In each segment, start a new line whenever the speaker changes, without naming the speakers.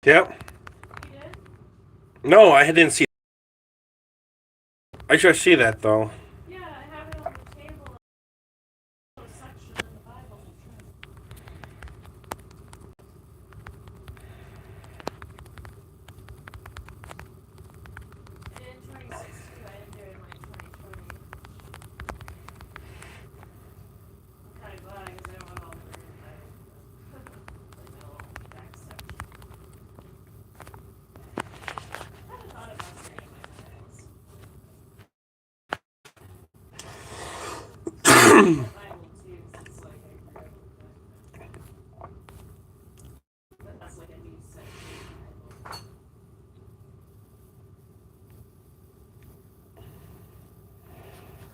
Yep.
You did?
No, I didn't see. I should see that though.
Yeah, I have it on the table. A section in the Bible. I did in 2016. I didn't do it in like 2020. I'm kind of glad because I don't have all the room in the Bible. Like my little back section. I haven't thought about grading my Bibles. My Bible too, because it's like I grew up with it. But that's like a new section of the Bible.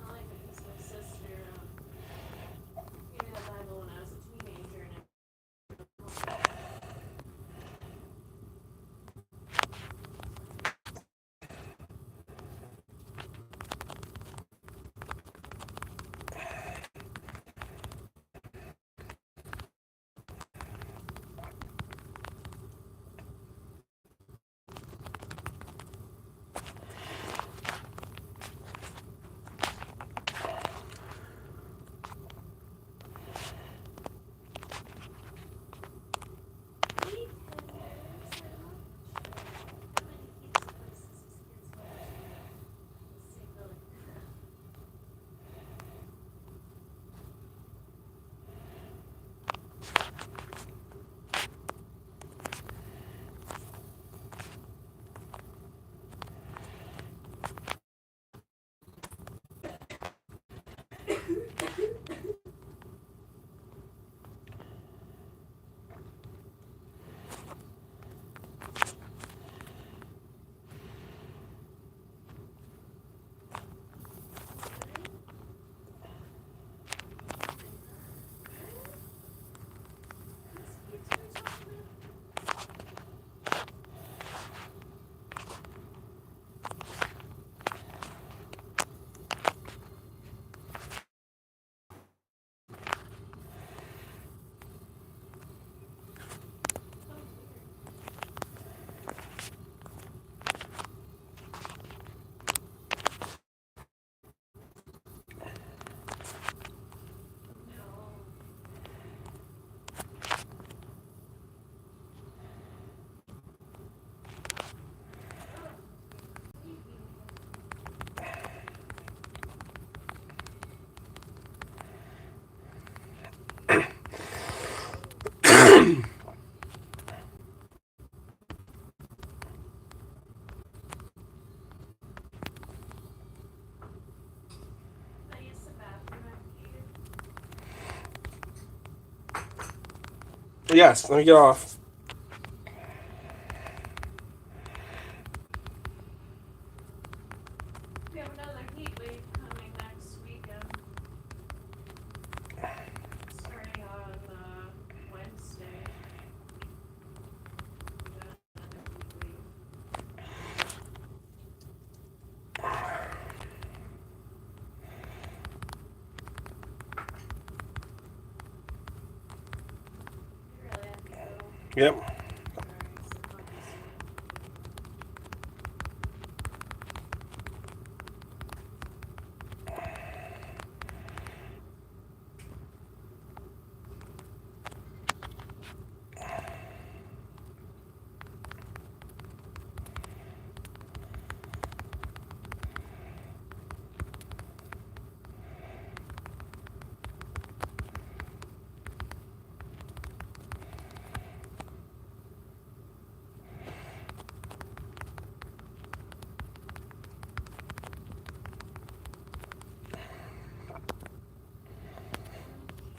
I like it because my sister gave me the Bible when I was a teenager, and I used the bathroom after you.
Yes. Let me get off.
We have another heat wave coming next weekend. Starting on Wednesday. Another heat wave. You really have to go.
Yep.
Sorry, so talk to you soon.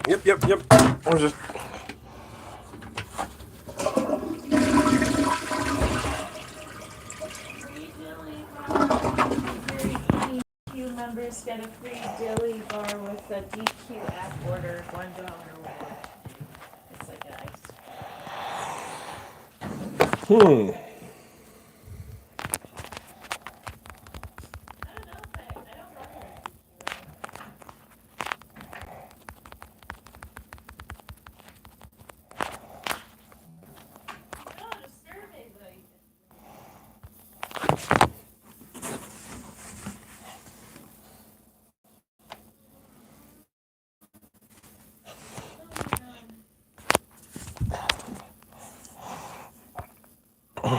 Yep. I'm just.
Free dilly bar. Very DQ members get a free dilly bar with a DQ app order of $1 or whatever. It's like an ice.
Hmm.
I don't know if I don't order a DQ. No, disturb me. So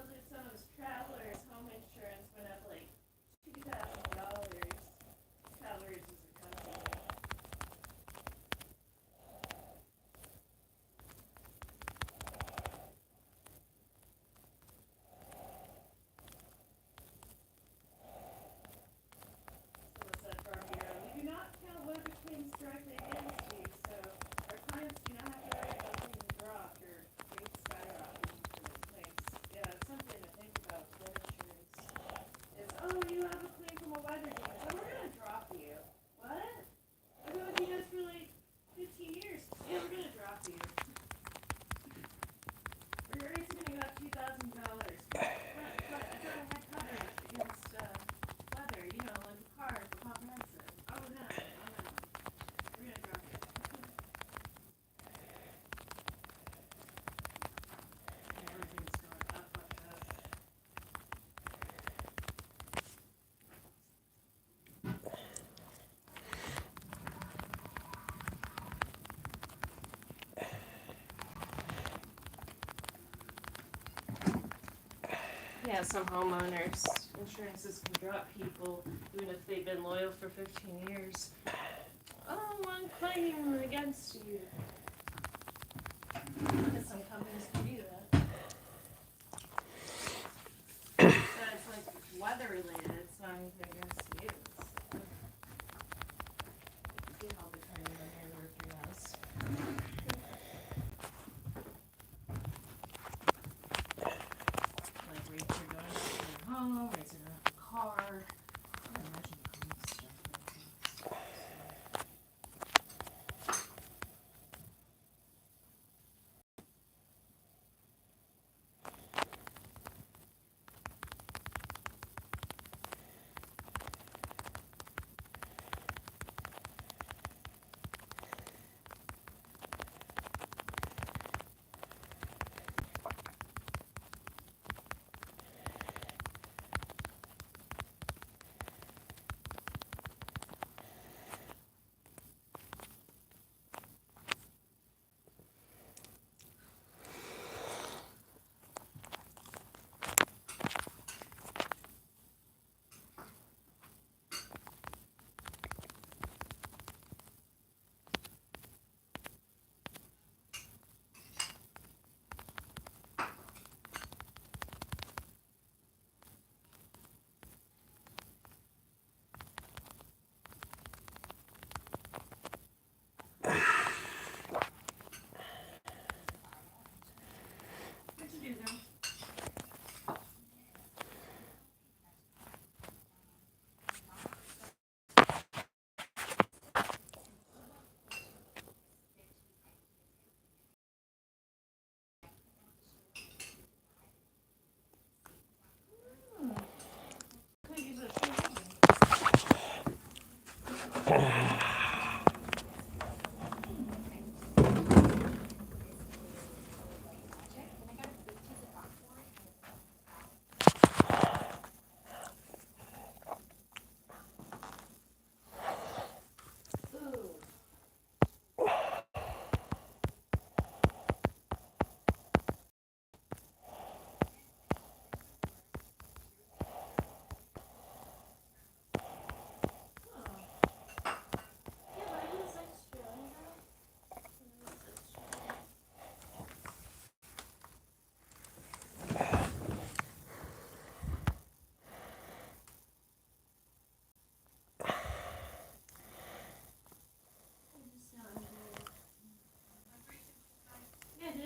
that some of his travelers' home insurance went up like $2,000. Travelers is a company. So what's that from here? We do not count whatever claims directly against you, so our clients do not have to worry about being dropped or rates skyrocketing for the claims. Yeah, it's something to think about with insurance. It's, oh, you have a claim from a weather damage. Oh, we're gonna drop you. What? I've been with you guys for like 15 years. Yeah, we're gonna drop you. Or your rate's gonna go up $2,000. I thought I had coverage against weather, you know, like a car for comprehensive. Oh no, we're gonna drop you. And everything's going up. Yeah, some homeowners insurances can drop people even if they've been loyal for 15 years. Oh, one claim against you. And some companies can do that. But it's like weather related, it's not anything against you. You can help attorney in here work your house. Like rates are going up for your home, rates are going up for car. I can imagine home stuff.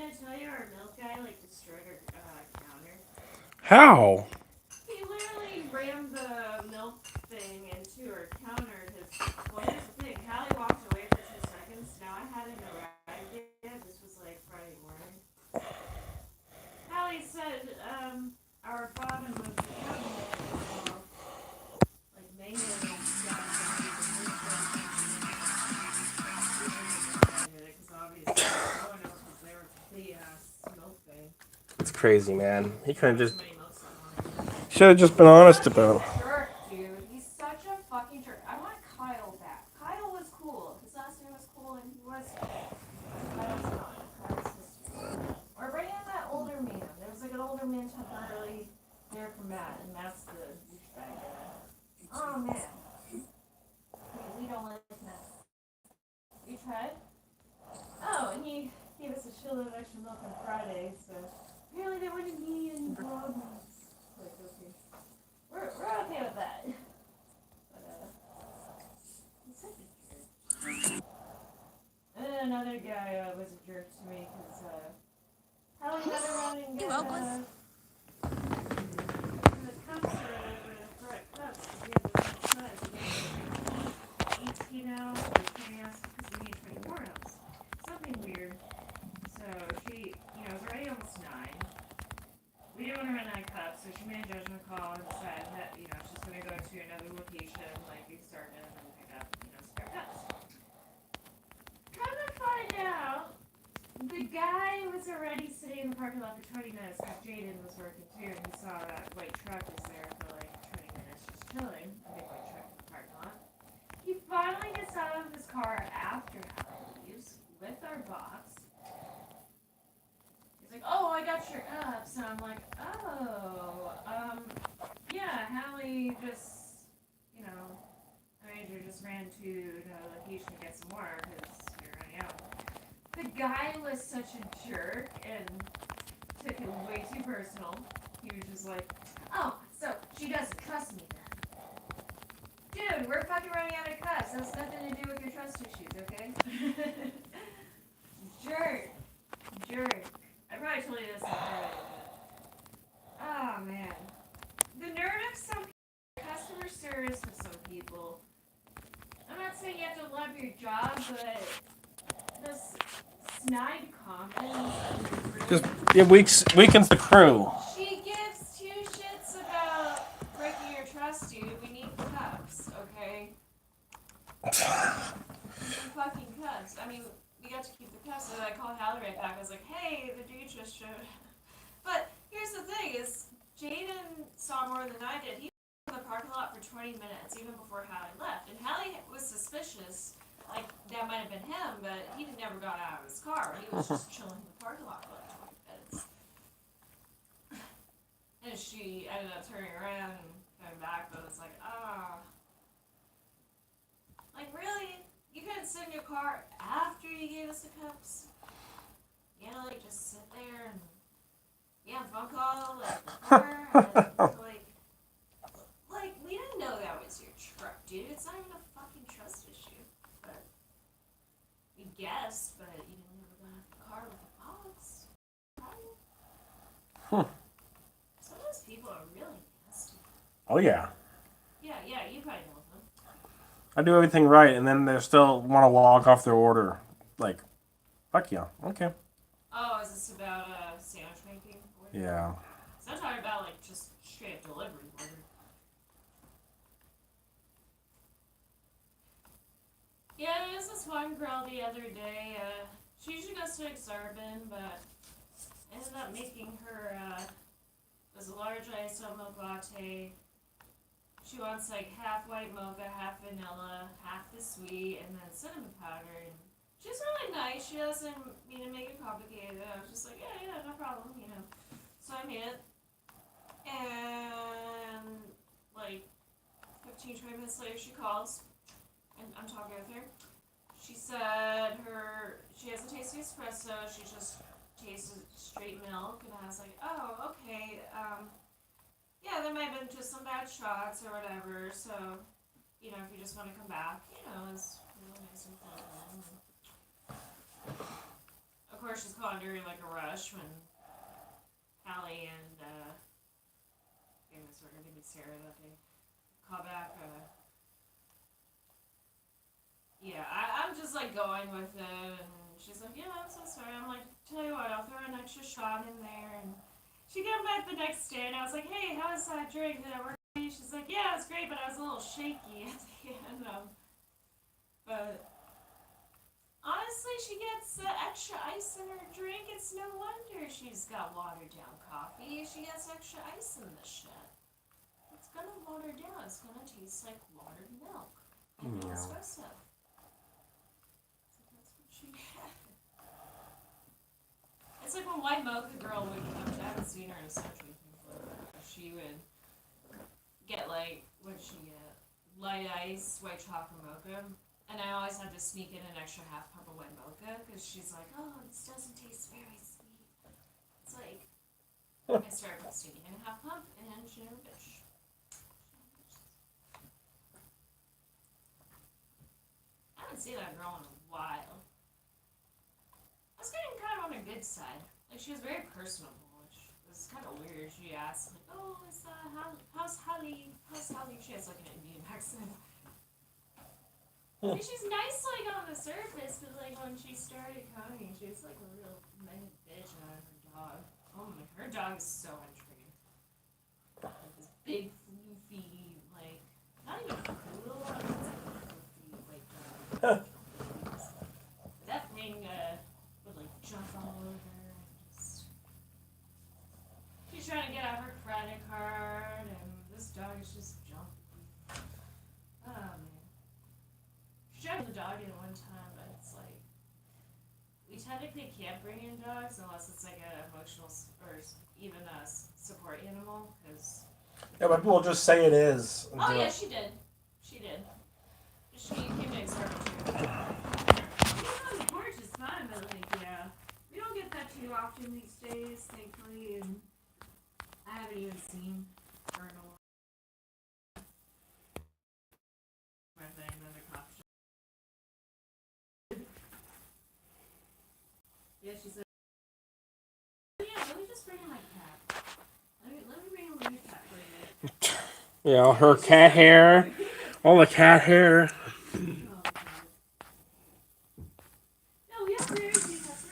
I tell you our milk guy like destroyed our counter?
How?
He literally rammed the milk thing into her counter. Well, here's the thing. Hallie walked away for 2 seconds. Now I hadn't arrived yet. This was like Friday morning. Hallie said, our bottom of the cabinet is all like mango and stuff. Because obviously, no one else was there with the big ass milk thing.
It's crazy, man. He could have just.
So many milks on
Should have just been honest about it.
jerk, dude. He's such a fucking jerk. I want Kyle back. Kyle was cool. His last name was cool, and he was. Kyle's not. Kyle's history. Or bring in that older man. There was like an older man temporarily there for Matt, and Matt's the douchebag guy. Oh man. We don't like Matt. You tried? Oh, and he gave us a shitload of extra milk on Friday, so apparently there wouldn't be any problems. Like, okay. We're okay with that. But, he's such a jerk. And then another guy was a jerk to me because, how we got around and get, the cups or whatever, the correct cups, because we have the right size. 18 ounce or 20 ounce because we need 24 ounce. Something weird. So she, it's already almost 9. We didn't want to run out of cups, so she made a judgment call and decided that, she's going to go to another location, like we started, and pick up, spare cups. Come to find out, the guy was already sitting in the parking lot for 20 minutes because Jaden was working too, and he saw that white truck was there for like 20 minutes just chilling, a big white truck in the parking lot. He finally gets out of his car after Hallie leaves with our box. Like, oh, I got your cups, and I'm like, oh, yeah, Hallie just, manager just ran to the location to get some more, because you're running out. The guy was such a jerk, and took it way too personal. He was just like, oh, so she doesn't trust me then. Dude, we're fucking running out of cups. That has nothing to do with your trust issues, okay? Jerk. I probably told you this already, but... Oh, man. The nerve of some customer service with some people. I'm not saying you have to love your job, but... This snide comments...
Just, it weakens the crew.
She gives 2 shits about breaking your trust, dude. We need cups, okay? Fucking cups. I mean... We got to keep the cups, so I called Hallie right back. I was like, hey, the dude just showed. But here's the thing is, Jaden saw more than I did. He was in the parking lot for 20 minutes, even before Hallie left. And Hallie was suspicious, like, that might have been him, but he never got out of his car. He was just chilling in the parking lot for like 20 minutes. And she ended up turning around and coming back, but it was like, like, really? You couldn't sit in your car after you gave us the cups? You know, like, just sit there and, phone call, like, like, we didn't know that was your truck, dude. It's not even a fucking trust issue. But, we guessed, but you didn't ever got out of the car with a box. Some of those people are really nasty.
Oh, yeah.
Yeah, you probably know them.
I do everything right, and then they still want to walk off their order. Like, fuck yeah, okay.
Oh, is this about sandwich making?
Yeah.
So I'm talking about like just straight up delivery order. Yeah, there was this one girl the other day. She usually goes to Exarban, but ended up making her it was a large iced milk latte. She wants like half white mocha, half vanilla, half the sweet, and then cinnamon powder. And she's really nice. She doesn't mean to make it complicated. I was just like, yeah, no problem, So I made it. And like 15, 20 minutes later, she calls, and I'm talking with her. She said she hasn't tasted espresso. She just tasted straight milk, and I was like, oh, okay. Yeah, there might have been just some bad shots or whatever, so, if you just want to come back, it's really nice and pleasant. Of course, she's calling during like a rush when Hallie and famous or maybe Sarah that they call back. Yeah, I'm just like going with it, and she's like, yeah, I'm so sorry. I'm like, tell you what, I'll throw an extra shot in there. And she came back the next day, and I was like, hey, how was that drink? Did it work for you? She's like, yeah, it was great, but I was a little shaky at the end. But honestly, she gets extra ice in her drink. It's no wonder she's got watered down coffee. She gets extra ice in this shit. It's gonna water down. It's gonna taste like watered milk and espresso. It's like when White Mocha Girl would come to, I haven't seen her in a century. She would get like, what did she get? Light ice, white chocolate mocha. And I always had to sneak in an extra half cup of white mocha because she's like, oh, this doesn't taste very sweet. It's like, I started sneaking in a half cup and she never bitch. I haven't seen that girl in a while. I was getting kind of on her good side. Like, she was very personable, which was kind of weird. She asked, like, oh, how's Hallie? How's Hallie? She has, like, an Indian accent. I mean, she's nice, like, on the surface, but, like, when she started coming, she was, like, a real mad bitch on her dog. Oh, my, her dog is so untrained. Like, this big, floofy, like, not even poodle, I mean, it's like a floofy, like, dog. That thing, would like jump all over and just. She's trying to get out her credit card, and this dog is just jumping. Oh man. She tried to the dog in one time, but it's like. We technically can't bring in dogs unless it's like an emotional or even a support animal, because.
Yeah, but people just say it is.
Oh yeah, she did. She did. She came to exhibit too. Gorgeous time, but like, yeah, we don't get that too often these days, thankfully, and I haven't even seen her in a while. My thing, then the cop shop. Yeah, she said, yeah, let me just bring in my cat. Let me bring in your cat for a minute.
Yeah, her cat hair, all the cat hair.
No, we have very few cats.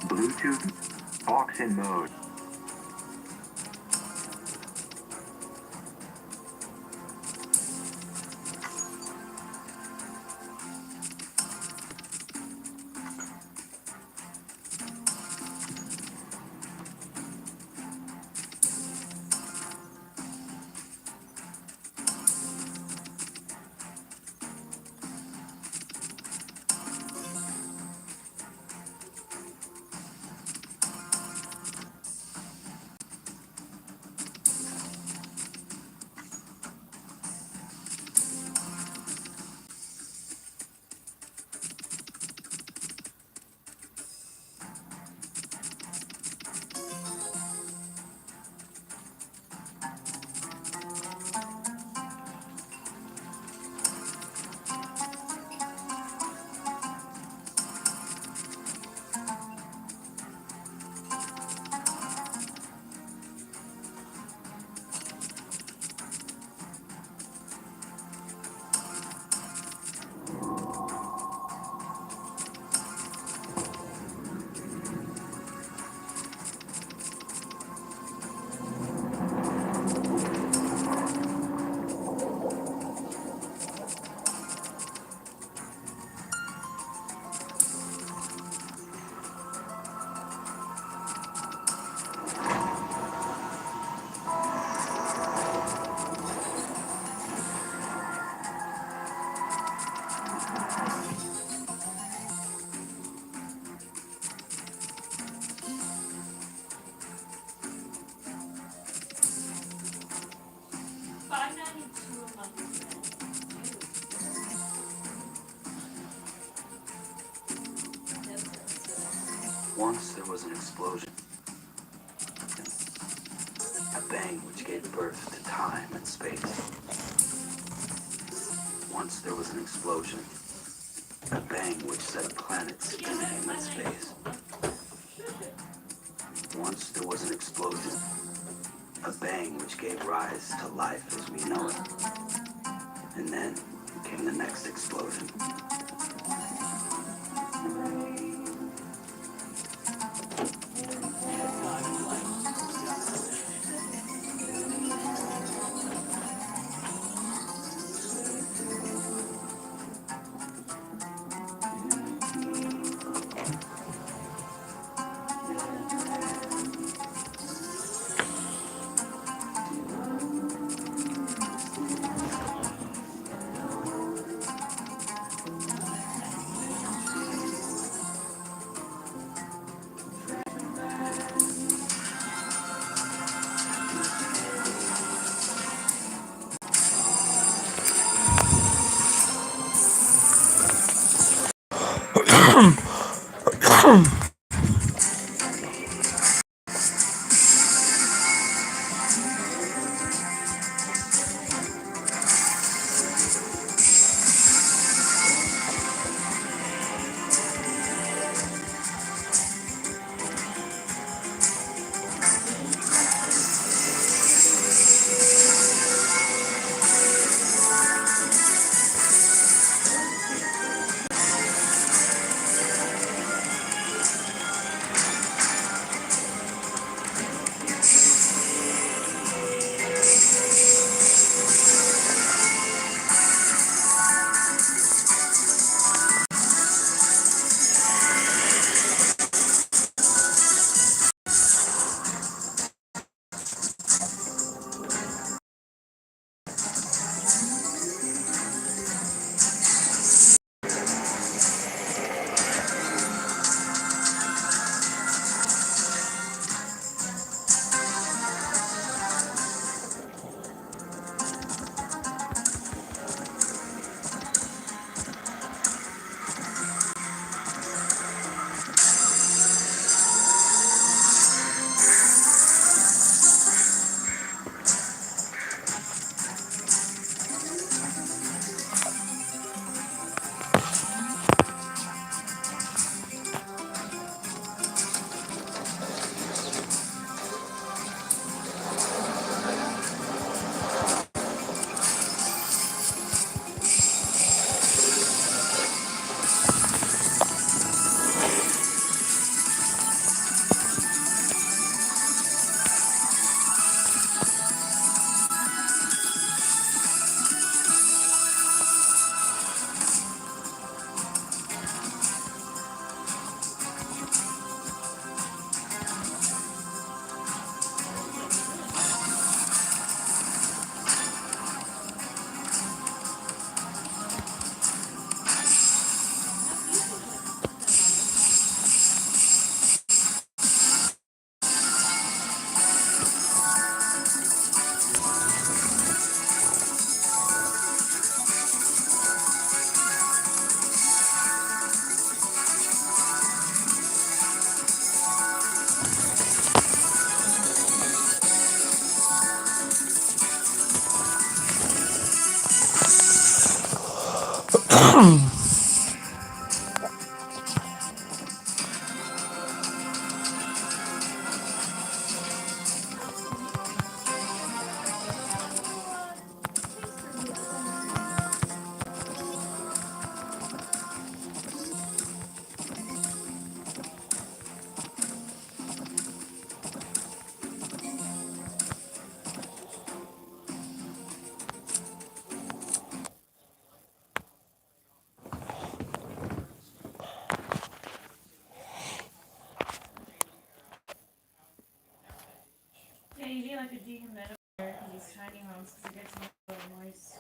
Bluetooth box in mode. was an explosion. A bang which gave birth to time and space. Once there was an explosion. A bang which set a planet spinning in mid space. Once there was an explosion. A bang which gave rise to life as we know it. And then came the next explosion.
Yeah, you need like a dehumidifier because these tiny homes because it gets a little moist.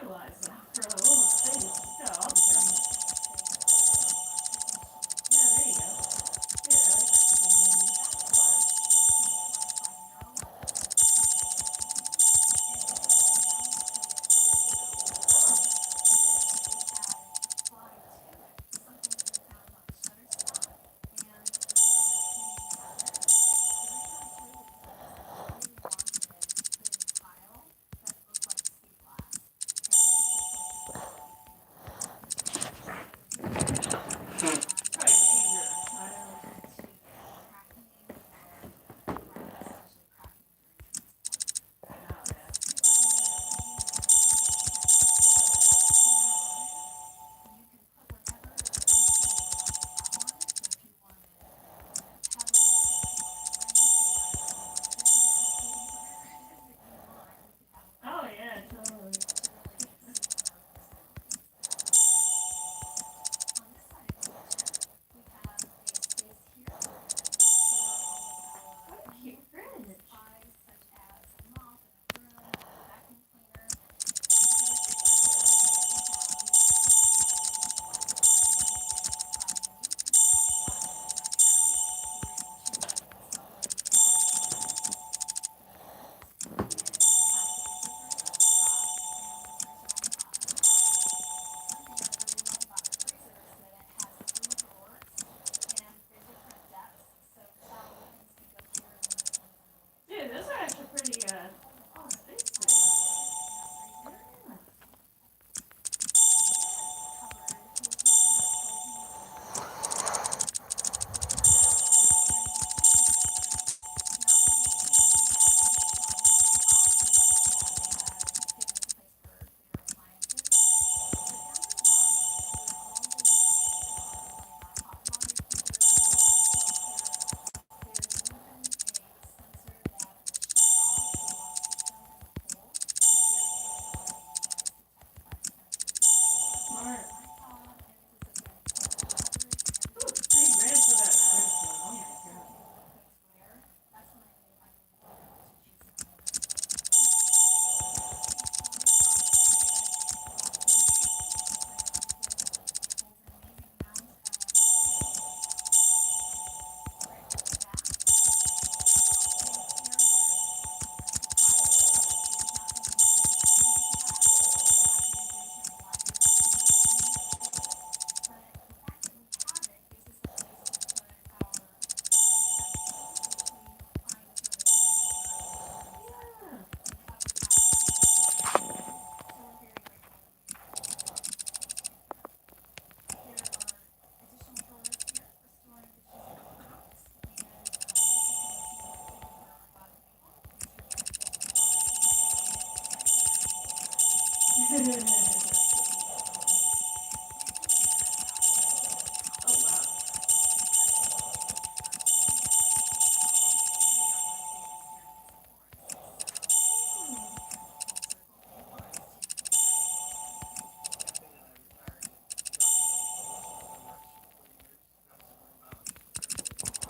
realize that for a little space, it's got all the cameras. Yeah, there you go. Dude, I like that clean. Probably cheaper. I don't know. Oh, yeah. Oh, yeah, totally. What a cute fridge. Dude, those are actually pretty, space. Yeah. Smart. Ooh, $3,000 for that fridge though. Oh my god. Yeah. Oh wow.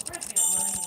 Where's the money?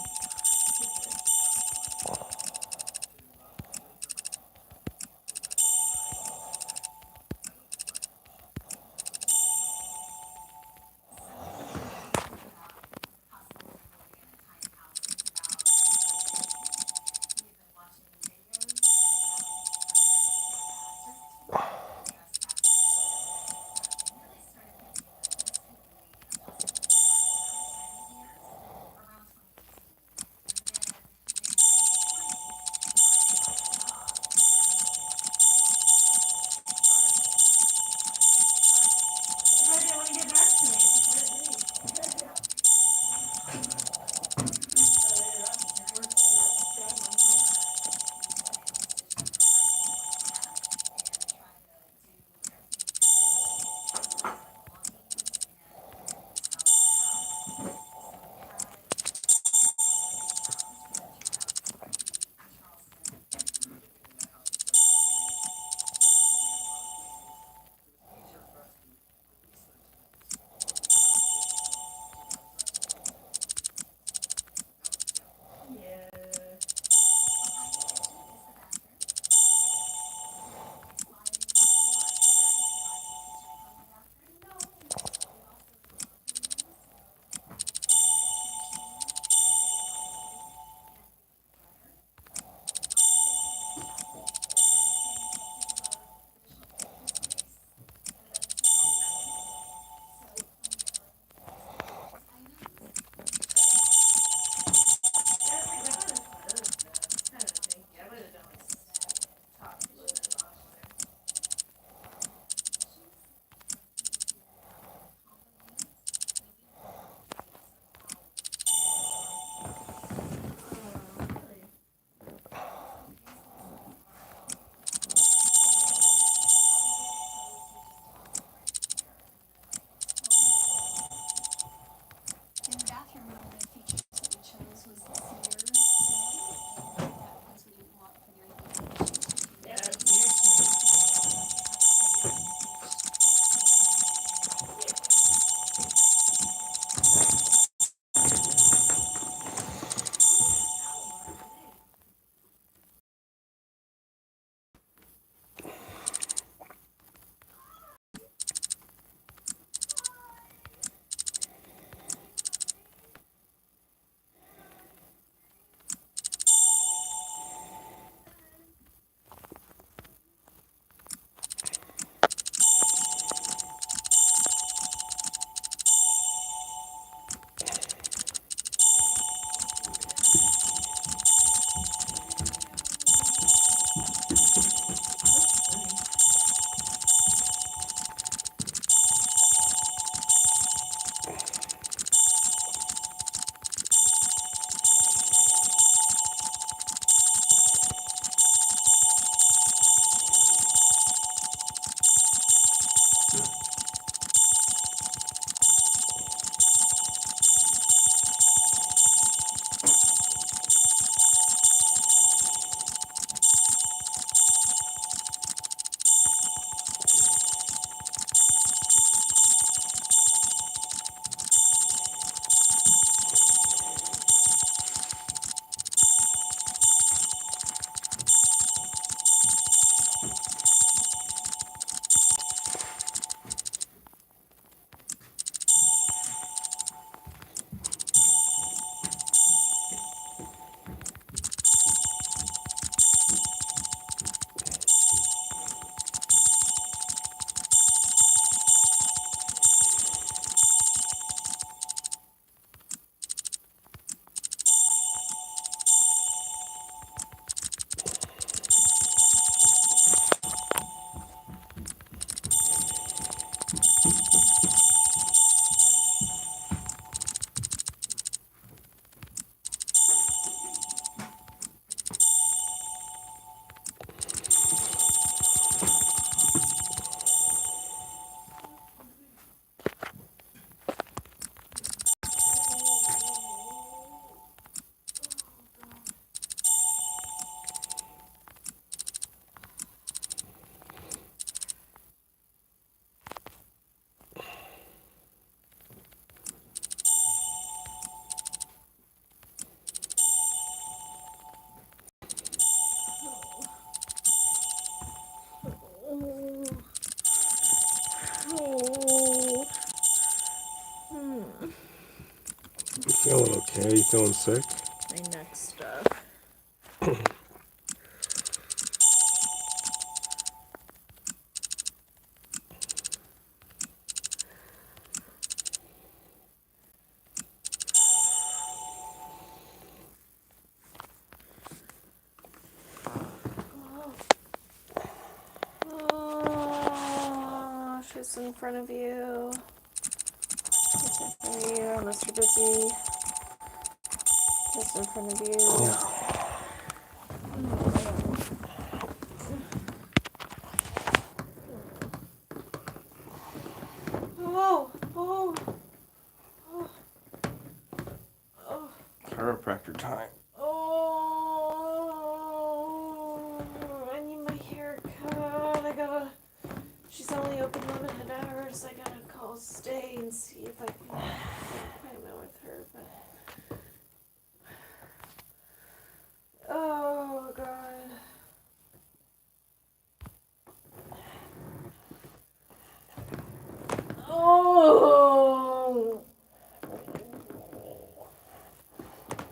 Feeling okay? You feeling sick?
My neck stuff. Oh, she's in front of you. She's in front of you, unless you're busy. Just in front of you. Oh, oh, oh, oh.
Chiropractor time.
Oh, I need my haircut. She's only open limited hours. I gotta call Stay and see if I can get an appointment with her. But oh God. Oh.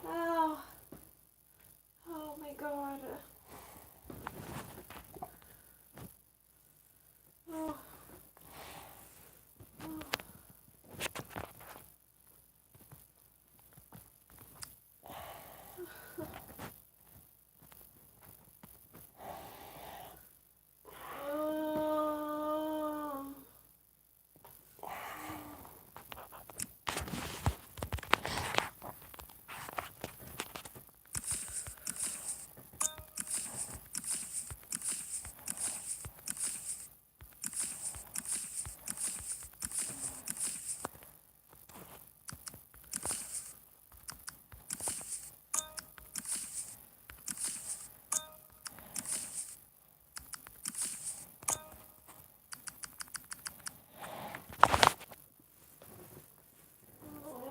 Ow. Oh my God. Oh.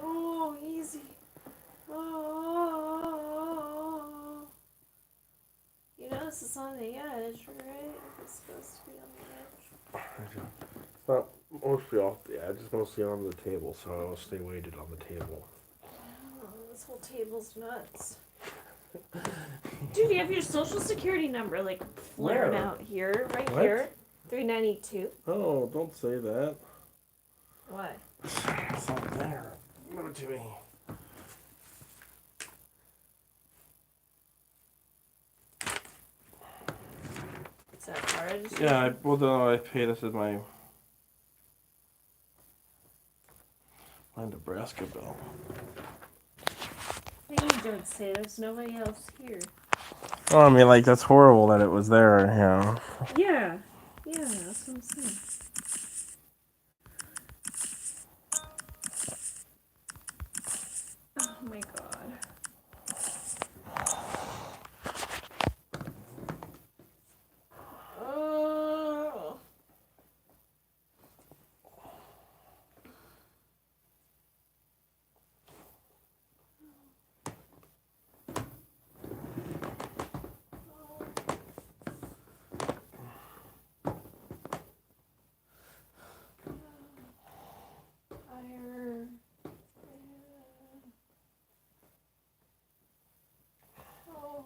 Oh, easy. Oh. You know this is on the edge, right? It's supposed to be on the edge.
It's not mostly off the edge, it's mostly on the table, so I'll stay weighted on the table.
Oh, this whole table's nuts. Dude, you have your social security number like flaring
Where?
out here, right
What?
here. 392.
Oh, don't say that.
What?
It's not there. Give it to me.
Is that car registration?
Yeah, I pay this as my Nebraska bill.
Hey, don't say there's nobody else here.
Oh, I mean, like, that's horrible that it was there, you know.
Yeah. Yeah, that's what I'm saying. Oh my God. Oh. Fire. Oh.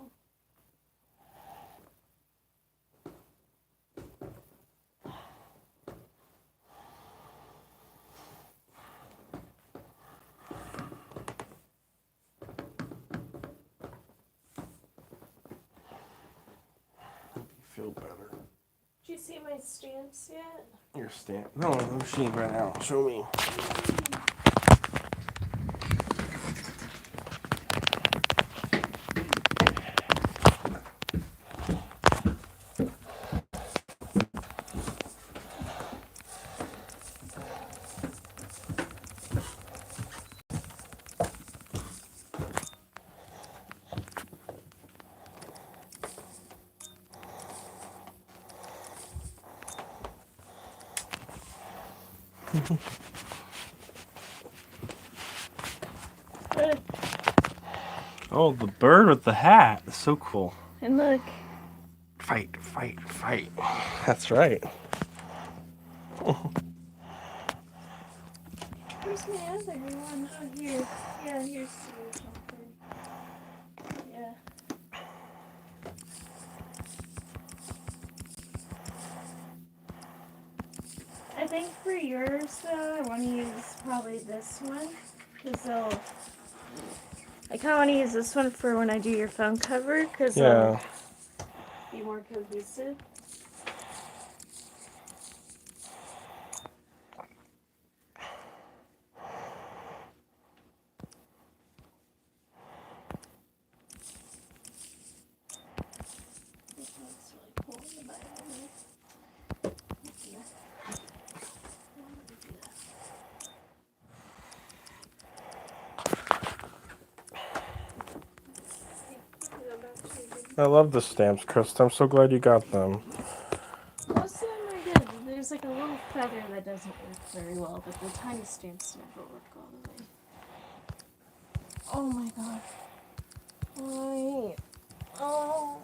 Feel better.
Did you see my stamps yet?
Your stamp. No, the machine right now. Show me. Oh, the bird with the hat. That's so cool.
And look.
Fight, fight, fight. That's right.
where's my other one? Oh, here. Yeah, here's something. Yeah. I think for yours, though, I want to use probably this one. Because I kind of want to use this one for when I do your phone cover. Because
Yeah.
be more cohesive. This looks really cool in the Bible. Yeah. Why don't we do that?
I love the stamps, Chris. I'm so glad you got them.
Most of them are good. There's like a little feather that doesn't work very well, but the tiny stamps never work all the way. Oh my god. Oh.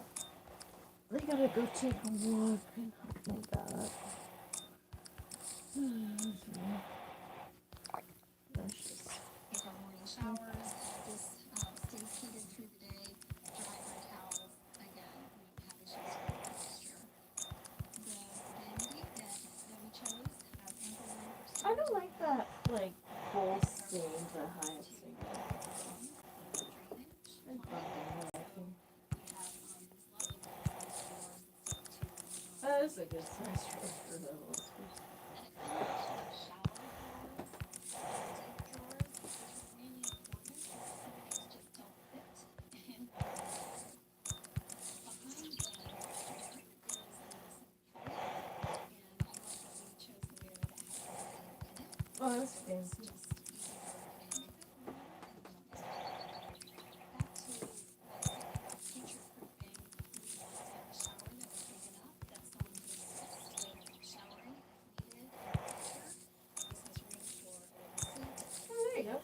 I gotta go take a walk and help my back. Precious.
Take our morning showers, just stays heated through the day, dry our towels. Again, we have issues with moisture. The vanity that we chose has ample room for
I don't like that, like, bowl stain behind me. That's a good size for those. Oh, that's fancy. Oh, there you go.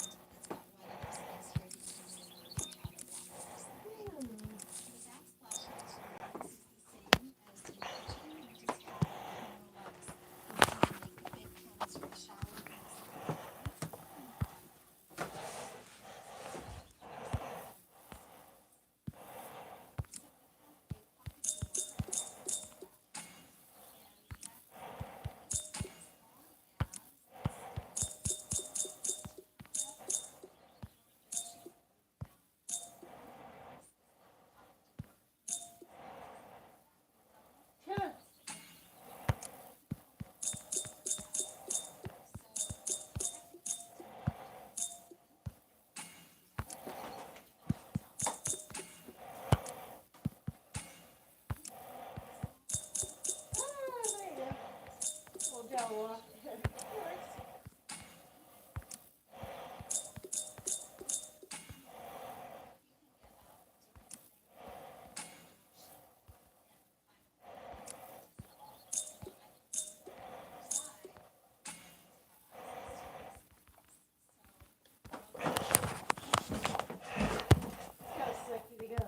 Yeah. Oh, there you go. Little Jell-O. Got a second to go.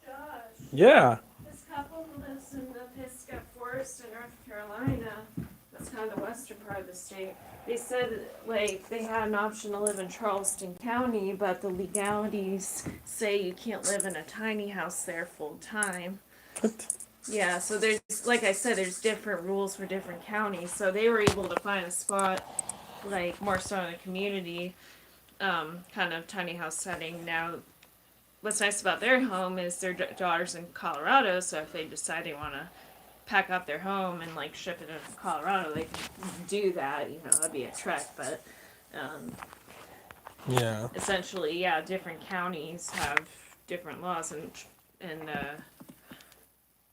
Josh,
Yeah.
this couple lives in the Pisgah Forest in North Carolina. That's kind of the western part of the state. They said, like, they had an option to live in Charleston County, but the legalities say you can't live in a tiny house there full time.
What?
Yeah, so there's, like I said, there's different rules for different counties. So they were able to find a spot, like, more so in the community, kind of tiny house setting. Now, what's nice about their home is their daughter's in Colorado, so if they decide they want to pack up their home and like ship it to Colorado, they can do that. You know, that'd be a trek, but
Yeah.
essentially, yeah, different counties have different laws, and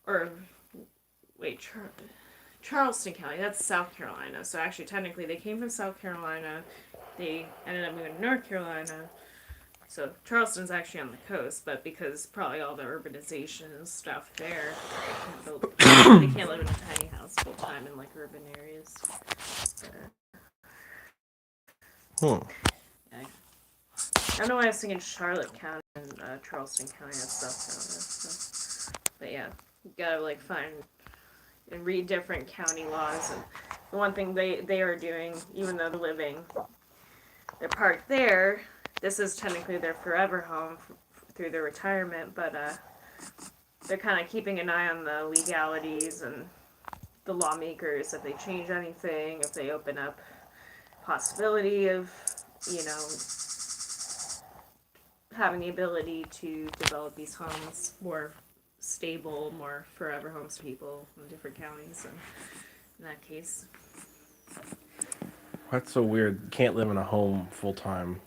or wait, Charleston County, that's South Carolina. So actually, technically, they came from South Carolina. They ended up moving to North Carolina. So Charleston's actually on the coast, but because probably all the urbanization and stuff there, they can't live in a tiny house full time in like urban areas.
Hmm.
Yeah. I don't know why I was thinking Charlotte County and Charleston County and South Carolina. So. But yeah, you gotta like find and read different county laws, and the one thing they are doing, even though they're parked there, this is technically their forever home through their retirement, but they're kind of keeping an eye on the legalities and the lawmakers, if they change anything, if they open up possibility of, you know, having the ability to develop these homes more stable, more forever homes for people in different counties. And in that case,
That's so weird. Can't live in a home full time.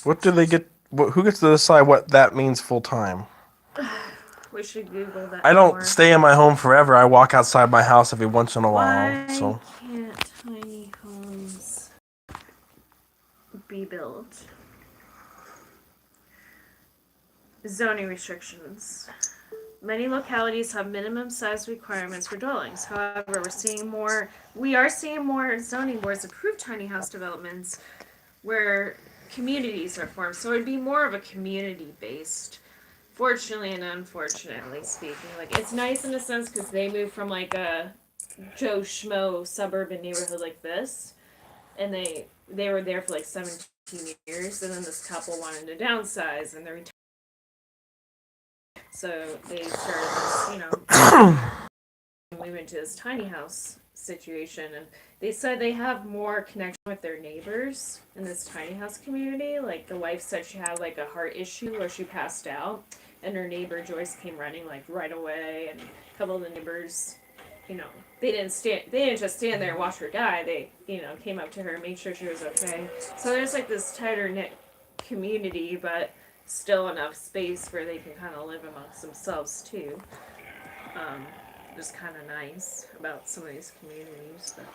What do they get? Who gets to decide what that means full time?
we should Google that.
I don't
more.
stay in my home forever. I walk outside my house every once in a while.
Why
So
can't tiny homes be built? Zoning restrictions. Many localities have minimum size requirements for dwellings. However, we are seeing more zoning boards approve tiny house developments where communities are formed. So it'd be more of a community based. Fortunately and unfortunately speaking, like it's nice in a sense because they moved from like a Joe Schmo suburban neighborhood like this, and they were there for like 17 years, and then this couple wanted to downsize, and they're so they started this, you know, moving to this tiny house situation, and they said they have more connection with their neighbors in this tiny house community. Like the wife said she had like a heart issue where she passed out, and her neighbor Joyce came running like right away, and a couple of the neighbors, you know, they didn't just stand there and watch her die. They, you know, came up to her, made sure she was okay. So there's like this tighter knit community, but still enough space where they can kind of live amongst themselves too. Just kind of nice about some of these communities. But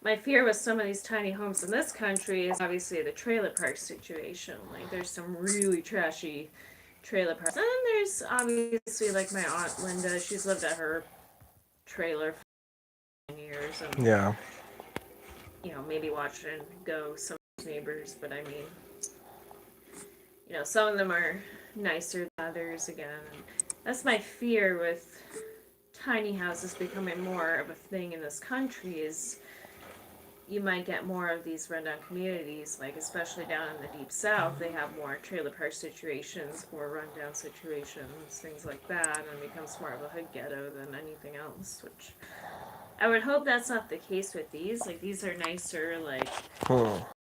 my fear with some of these tiny homes in this country is obviously the trailer park situation. Like there's some really trashy trailer parks, and then there's obviously like my aunt Linda. She's lived at her trailer for 9 years, and
yeah,
you know, maybe watch and go some neighbors. But I mean, you know, some of them are nicer than others again. And that's my fear with tiny houses becoming more of a thing in this country is you might get more of these rundown communities, like especially down in the deep south, they have more trailer park situations, more rundown situations, things like that, and it becomes more of a hood ghetto than anything else, which I would hope that's not the case with these. Like these are nicer, like,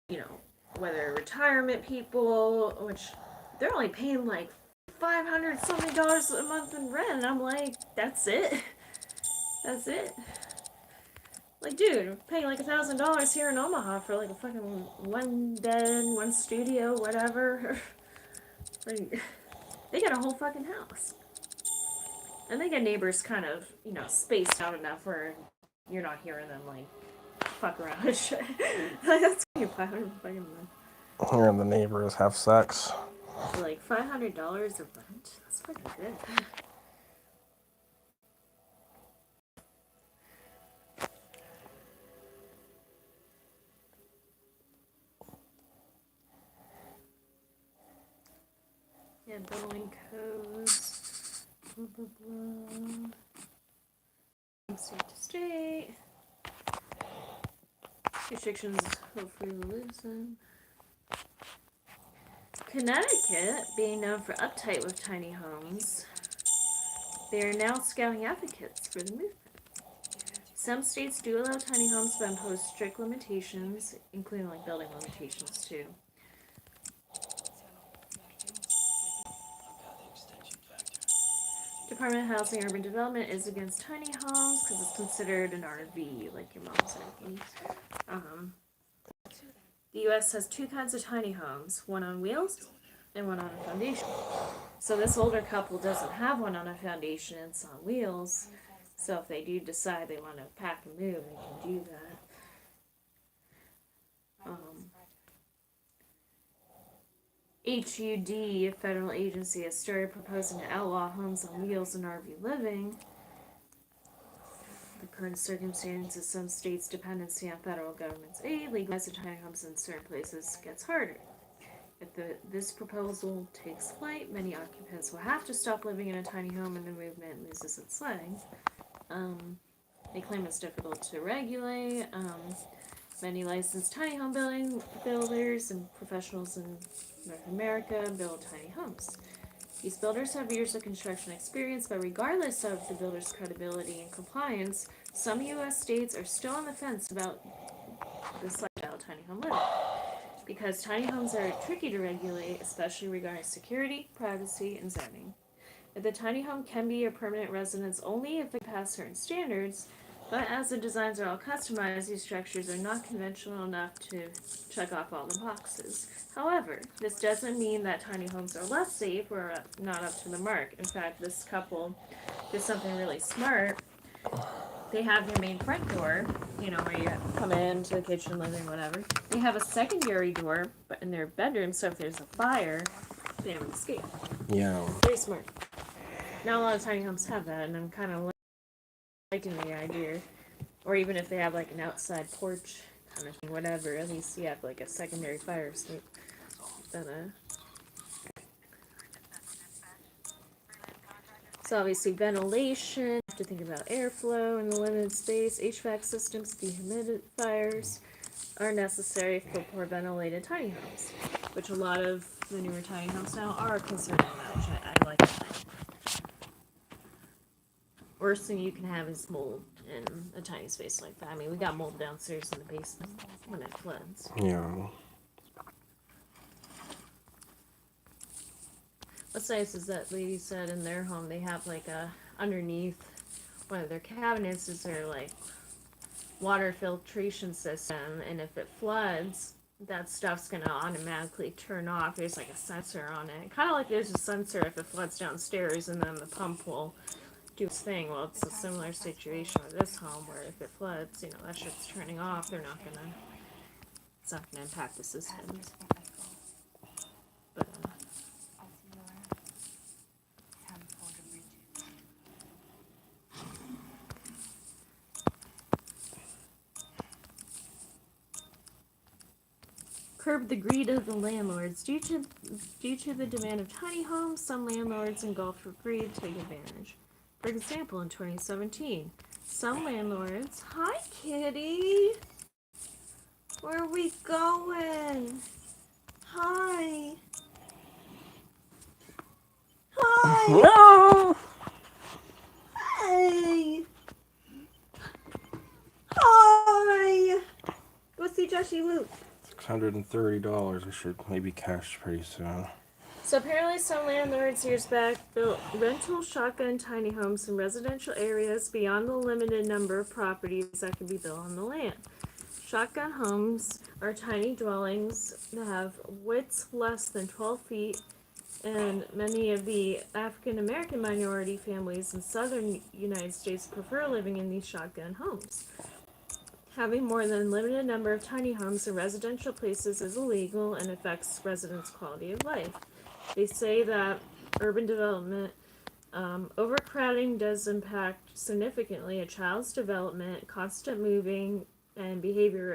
you know, whether retirement people, which they're only paying like $500 something a month in rent, and I'm like, that's it? That's it? Like, dude, I'm paying like $1,000 here in Omaha for like a fucking one bed, one studio, whatever. Like, they got a whole fucking house. And they get neighbors kind of, you know, spaced out enough where you're not hearing them like fuck around and shit. Like, that's $500 fucking month.
hearing the neighbors have sex.
Like $500 a rent? That's fucking good. Yeah, building codes. Blah, blah, blah. From state to state. Restrictions hopefully will loosen. Connecticut, being known for uptight with tiny homes, they are now scouting advocates for the movement. Some states do allow tiny homes but impose strict limitations, including like building limitations too. Department of Housing and Urban Development is against tiny homes because it's considered an RV, like your mom's RV. The U.S. has two kinds of tiny homes, one on wheels and one on a foundation. So this older couple doesn't have one on a foundation, it's on wheels. So if they do decide they want to pack and move, they can do that. HUD, a federal agency, has started proposing to outlaw homes on wheels and RV living. The current circumstances, some states' dependency on federal government's aid, legalizing tiny homes in certain places gets harder. If this proposal takes flight, many occupants will have to stop living in a tiny home and the movement loses its legs. They claim it's difficult to regulate. Many licensed tiny home builders and professionals in North America build tiny homes. These builders have years of construction experience, but regardless of the builder's credibility and compliance, some U.S. states are still on the fence about this lifestyle tiny home living. Because tiny homes are tricky to regulate, especially regarding security, privacy, and zoning. The tiny home can be a permanent residence only if it pass certain standards, but as the designs are all customized, these structures are not conventional enough to check off all the boxes. However, this doesn't mean that tiny homes are less safe or not up to the mark. In fact, this couple did something really smart. They have their main front door, where you come into the kitchen, living, whatever. They have a secondary door, but in their bedroom, so if there's a fire, they have an escape.
Yeah.
Very smart. Not a lot of tiny homes have that, and I'm kind of liking the idea. Or even if they have like an outside porch kind of thing, whatever, at least you have like a secondary fire escape. So obviously ventilation, you have to think about airflow in the limited space. HVAC systems, dehumidifiers are necessary for poor ventilated tiny homes, which a lot of the newer tiny homes now are concerned about, which I like that. Worst thing you can have is mold in a tiny space like that. I mean, we got mold downstairs in the basement when it floods.
Yeah.
What's nice is that lady said in their home they have like underneath one of their cabinets is their like water filtration system, and if it floods, that stuff's gonna automatically turn off. There's like a sensor on it, kind of like there's a sensor if it floods downstairs, and then the pump will do its thing. Well, it's a similar situation with this home where if it floods, that shit's turning off. It's not gonna impact the systems. But curb the greed of the landlords. Due to the demand of tiny homes, some landlords engulfed with greed take advantage. For example, in 2017, some landlords... Hi, kitty! Where are we going? Hi! Hi!
No!
Hi! Hi! Go see Joshy Luke.
$630. I should maybe cash pretty soon.
So apparently some landlords years back built rental shotgun tiny homes in residential areas beyond the limited number of properties that can be built on the land. Shotgun homes are tiny dwellings that have widths less than 12 feet, and many of the African American minority families in southern United States prefer living in these shotgun homes. Having more than a limited number of tiny homes in residential places is illegal and affects residents' quality of life. They say that urban development, overcrowding does impact significantly a child's development, constant moving, and behavior